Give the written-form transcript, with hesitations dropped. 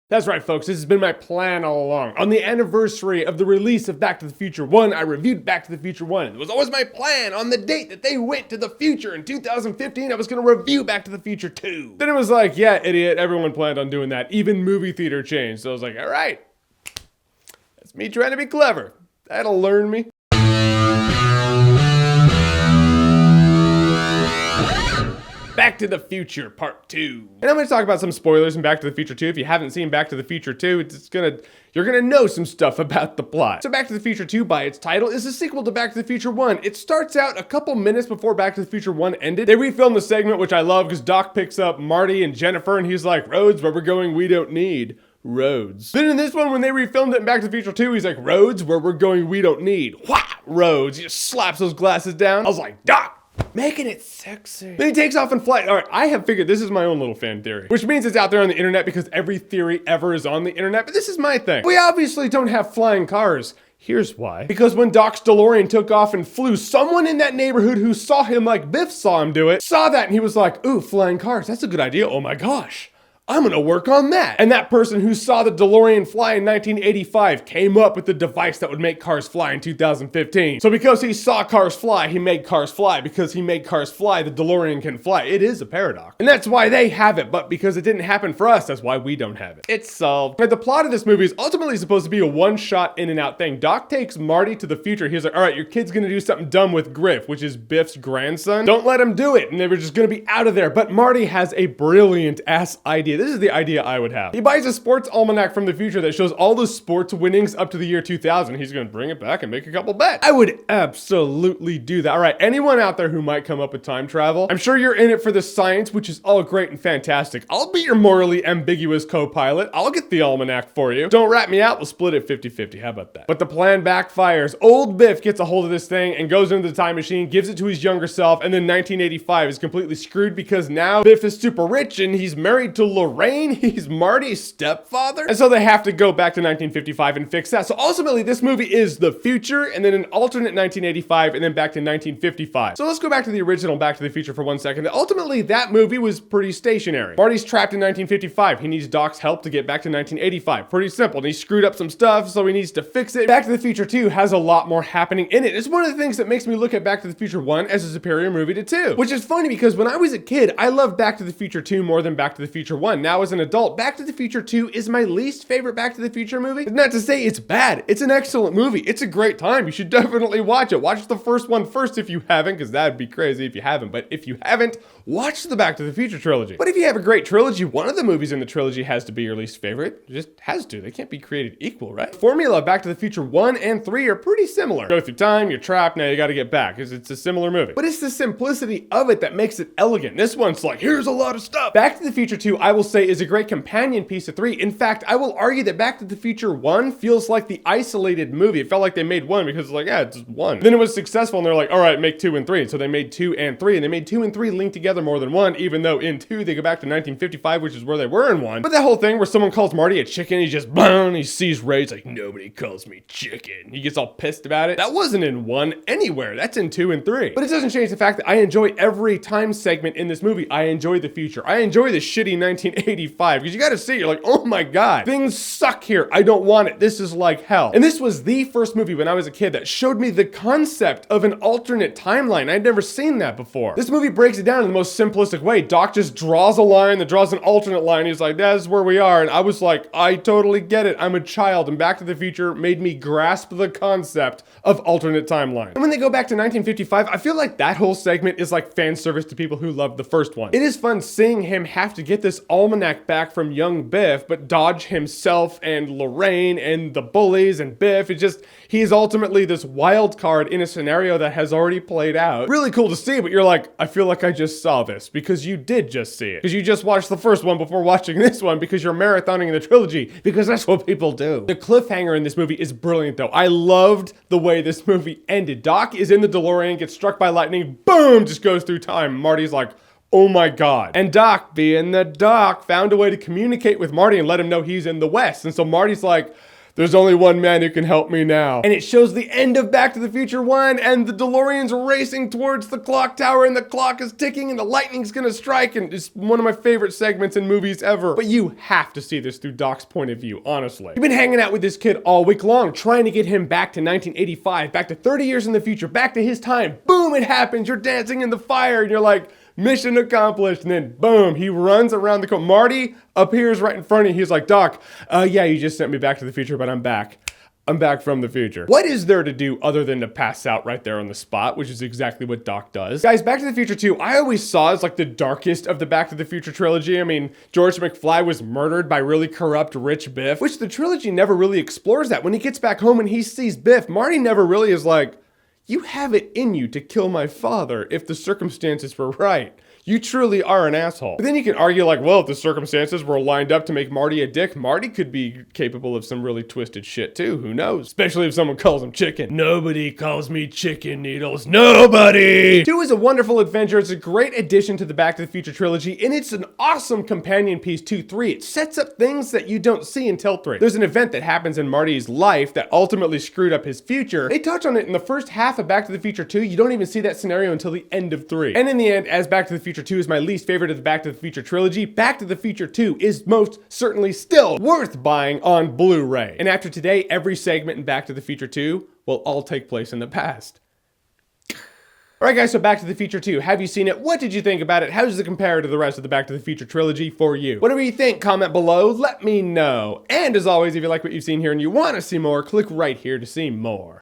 That's right, folks, this has been my plan all along. On the anniversary of the release of Back to the Future 1, I reviewed Back to the Future 1. It was always my plan on the date that they went to the future in 2015, I was gonna review Back to the Future 2. Then it was like, yeah, idiot, everyone planned on doing that, even movie theater chains. So I was like, all right, that's me trying to be clever. That'll learn me. Back to the Future Part 2. And I'm going to talk about some spoilers in Back to the Future 2. If you haven't seen Back to the Future 2, you're gonna know some stuff about the plot. So Back to the Future 2, by its title, is a sequel to Back to the Future 1. It starts out a couple minutes before Back to the Future 1 ended. They refilmed the segment, which I love, because Doc picks up Marty and Jennifer, and he's like, roads, where we're going, we don't need roads. Then in this one, when they refilmed it in Back to the Future 2, he's like, roads, where we're going, we don't need roads. He just slaps those glasses down. I was like, Doc, making it sexy. Then he takes off and flies. All right, I have figured this is my own little fan theory, which means it's out there on the internet because every theory ever is on the internet, but this is my thing. We obviously don't have flying cars. Here's why. Because when Doc's DeLorean took off and flew, someone in that neighborhood who saw him like Biff saw him do it, saw that and he was like, ooh, flying cars, that's a good idea. Oh my gosh, I'm gonna work on that. And that person who saw the DeLorean fly in 1985 came up with the device that would make cars fly in 2015. So because he saw cars fly, he made cars fly. Because he made cars fly, the DeLorean can fly. It is a paradox. And that's why they have it, but because it didn't happen for us, that's why we don't have it. It's solved. Now, the plot of this movie is ultimately supposed to be a one-shot in and out thing. Doc takes Marty to the future. He's like, all right, your kid's gonna do something dumb with Griff, which is Biff's grandson. Don't let him do it. And they were just gonna be out of there. But Marty has a brilliant ass idea. This is the idea I would have. He buys a sports almanac from the future that shows all the sports winnings up to the year 2000. He's gonna bring it back and make a couple bets. I would absolutely do that. All right, anyone out there who might come up with time travel, I'm sure you're in it for the science, which is all great and fantastic. I'll be your morally ambiguous co-pilot. I'll get the almanac for you. Don't rat me out, we'll split it 50-50. How about that? But the plan backfires. Old Biff gets a hold of this thing and goes into the time machine, gives it to his younger self, and then 1985 is completely screwed because now Biff is super rich and he's married to Lorraine. He's Marty's stepfather. And so they have to go back to 1955 and fix that. So ultimately, this movie is the future and then an alternate 1985 and then back to 1955. So let's go back to the original Back to the Future for 1 second. Ultimately, that movie was pretty stationary. Marty's trapped in 1955. He needs Doc's help to get back to 1985. Pretty simple. And he screwed up some stuff, so he needs to fix it. Back to the Future 2 has a lot more happening in it. It's one of the things that makes me look at Back to the Future 1 as a superior movie to 2. Which is funny because when I was a kid, I loved Back to the Future 2 more than Back to the Future 1. Now as an adult, Back to the Future 2 is my least favorite Back to the Future movie. Not to say it's bad. It's an excellent movie. It's a great time. You should definitely watch it. Watch the first one first if you haven't, because that'd be crazy if you haven't. But if you haven't, watch the Back to the Future trilogy. But if you have a great trilogy, one of the movies in the trilogy has to be your least favorite. It just has to. They can't be created equal, right? The formula of Back to the Future 1 and 3 are pretty similar. Go through time, you're trapped, now you gotta get back, because it's a similar movie. But it's the simplicity of it that makes it elegant. This one's like, here's a lot of stuff. Back to the Future 2, I will say, is a great companion piece of 3. In fact, I will argue that Back to the Future 1 feels like the isolated movie. It felt like they made one because it's like, yeah, it's just one. Then it was successful and they're like, all right, make 2 and 3. And so they made 2 and 3 and they made 2 and 3 linked together more than one, even though in 2 they go back to 1955, which is where they were in 1. But that whole thing where someone calls Marty a chicken, he just, boom, he sees Ray, he's like, nobody calls me chicken. He gets all pissed about it. That wasn't in 1 anywhere. That's in 2 and 3. But it doesn't change the fact that I enjoy every time segment in this movie. I enjoy the future. I enjoy the shitty 1985 because you gotta see, you're like, oh my God, things suck here. I don't want it. This is like hell. And this was the first movie when I was a kid that showed me the concept of an alternate timeline. I'd never seen that before. This movie breaks it down in the most simplistic way. Doc just draws a line that draws an alternate line. He's like, that's where we are. And I was like, I totally get it. I'm a child. And Back to the Future made me grasp the concept of alternate timeline. And when they go back to 1955, I feel like that whole segment is like fan service to people who loved the first one. It is fun seeing him have to get this almanac back from young Biff, but dodge himself and Lorraine and the bullies and Biff. It's just, he's ultimately this wild card in a scenario that has already played out. Really cool to see, but you're like, I feel like I just saw this because you did just see it. Because you just watched the first one before watching this one because you're marathoning the trilogy because that's what people do. The cliffhanger in this movie is brilliant though. I loved the way this movie ended. Doc is in the DeLorean, gets struck by lightning, boom, just goes through time. Marty's like, oh my God. And Doc, being the Doc, found a way to communicate with Marty and let him know he's in the West. And so Marty's like, there's only one man who can help me now. And it shows the end of Back to the Future 1, and the DeLorean's racing towards the clock tower, and the clock is ticking, and the lightning's gonna strike, and it's one of my favorite segments in movies ever. But you have to see this through Doc's point of view, honestly. You've been hanging out with this kid all week long, trying to get him back to 1985, back to 30 years in the future, back to his time. Boom, it happens, you're dancing in the fire, and you're like, mission accomplished, and then boom, he runs around the corner. Marty appears right in front of you. He's like, Doc, yeah, you just sent me back to the future, but I'm back. I'm back from the future. What is there to do other than to pass out right there on the spot, which is exactly what Doc does? Guys, Back to the Future 2, I always saw as like the darkest of the Back to the Future trilogy. I mean, George McFly was murdered by really corrupt rich Biff, which the trilogy never really explores that. When he gets back home and he sees Biff, Marty never really is like, you have it in you to kill my father if the circumstances were right. You truly are an asshole. But then you can argue like, well, if the circumstances were lined up to make Marty a dick, Marty could be capable of some really twisted shit too. Who knows? Especially if someone calls him chicken. Nobody calls me chicken needles. Nobody! 2 is a wonderful adventure. It's a great addition to the Back to the Future trilogy, and it's an awesome companion piece to 3. It sets up things that you don't see until 3. There's an event that happens in Marty's life that ultimately screwed up his future. They touch on it in the first half of Back to the Future 2. You don't even see that scenario until the end of 3. And in the end, as Back to the Future 2 is my least favorite of the Back to the Future trilogy, Back to the Future 2 is most certainly still worth buying on Blu-ray. And after today, every segment in Back to the Future 2 will all take place in the past. Alright guys, so Back to the Future 2, have you seen it? What did you think about it? How does it compare to the rest of the Back to the Future trilogy for you? Whatever you think, comment below, let me know. And as always, if you like what you've seen here and you want to see more, click right here to see more.